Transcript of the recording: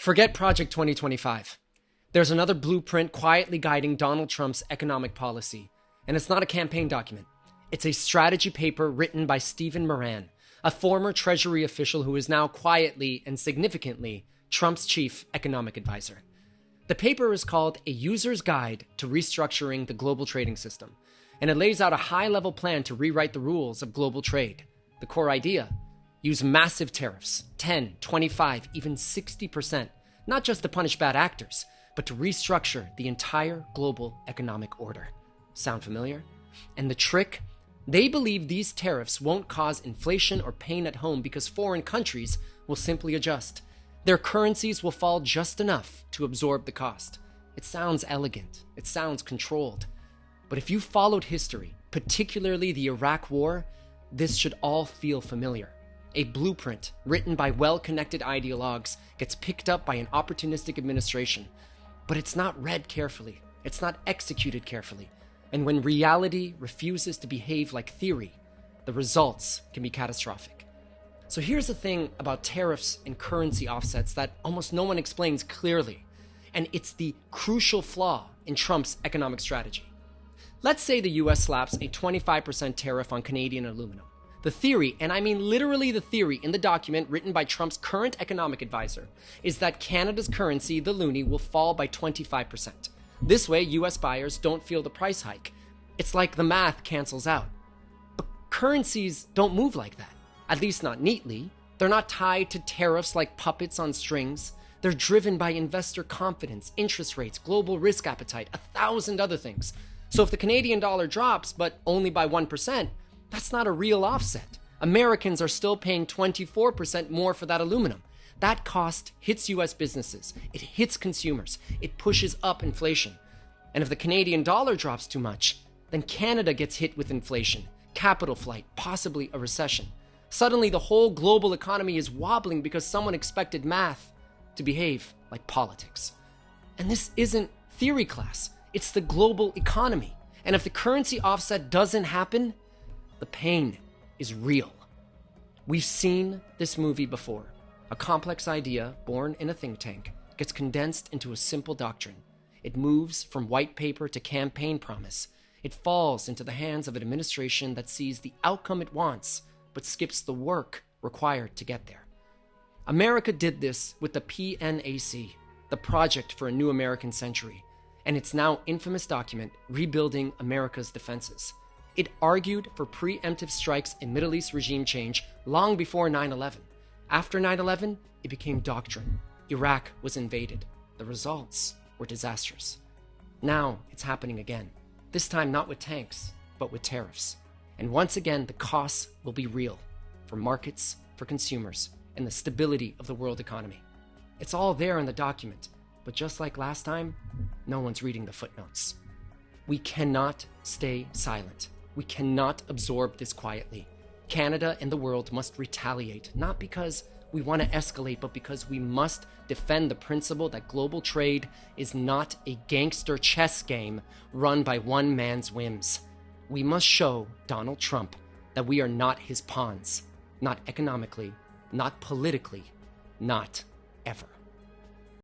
Forget Project 2025. There's another blueprint quietly guiding Donald Trump's economic policy. And it's not a campaign document. It's a strategy paper written by Stephen Moran, a former Treasury official who is now quietly and significantly Trump's chief economic advisor. The paper is called A User's Guide to Restructuring the Global Trading System, and it lays out a high-level plan to rewrite the rules of global trade. The core idea: use massive tariffs, 10, 25, even 60%, not just to punish bad actors, but to restructure the entire global economic order. Sound familiar? And the trick? They believe these tariffs won't cause inflation or pain at home because foreign countries will simply adjust. Their currencies will fall just enough to absorb the cost. It sounds elegant. It sounds controlled. But if you followed history, particularly the Iraq War, this should all feel familiar. A blueprint written by well-connected ideologues gets picked up by an opportunistic administration. But it's not read carefully. It's not executed carefully. And when reality refuses to behave like theory, the results can be catastrophic. So here's the thing about tariffs and currency offsets that almost no one explains clearly. And it's the crucial flaw in Trump's economic strategy. Let's say the US slaps a 25% tariff on Canadian aluminum. The theory, and I mean literally the theory in the document written by Trump's current economic advisor, is that Canada's currency, the loonie, will fall by 25%. This way, US buyers don't feel the price hike. It's like the math cancels out. But currencies don't move like that. At least not neatly. They're not tied to tariffs like puppets on strings. They're driven by investor confidence, interest rates, global risk appetite, 1,000 other things. So if the Canadian dollar drops, but only by 1%, that's not a real offset. Americans are still paying 24% more for that aluminum. That cost hits US businesses. It hits consumers. It pushes up inflation. And if the Canadian dollar drops too much, then Canada gets hit with inflation, capital flight, possibly a recession. Suddenly, the whole global economy is wobbling because someone expected math to behave like politics. And this isn't theory class. It's the global economy. And if the currency offset doesn't happen, the pain is real. We've seen this movie before. A complex idea born in a think tank gets condensed into a simple doctrine. It moves from white paper to campaign promise. It falls into the hands of an administration that sees the outcome it wants, but skips the work required to get there. America did this with the PNAC, the Project for a New American Century, and its now infamous document, Rebuilding America's Defenses. It argued for preemptive strikes and Middle East regime change long before 9/11. After 9/11, it became doctrine. Iraq was invaded. The results were disastrous. Now it's happening again. This time not with tanks, but with tariffs. And once again, the costs will be real for markets, for consumers, and the stability of the world economy. It's all there in the document, but just like last time, no one's reading the footnotes. We cannot stay silent. We cannot absorb this quietly. Canada and the world must retaliate, not because we want to escalate, but because we must defend the principle that global trade is not a gangster chess game run by one man's whims. We must show Donald Trump that we are not his pawns, not economically, not politically, not ever.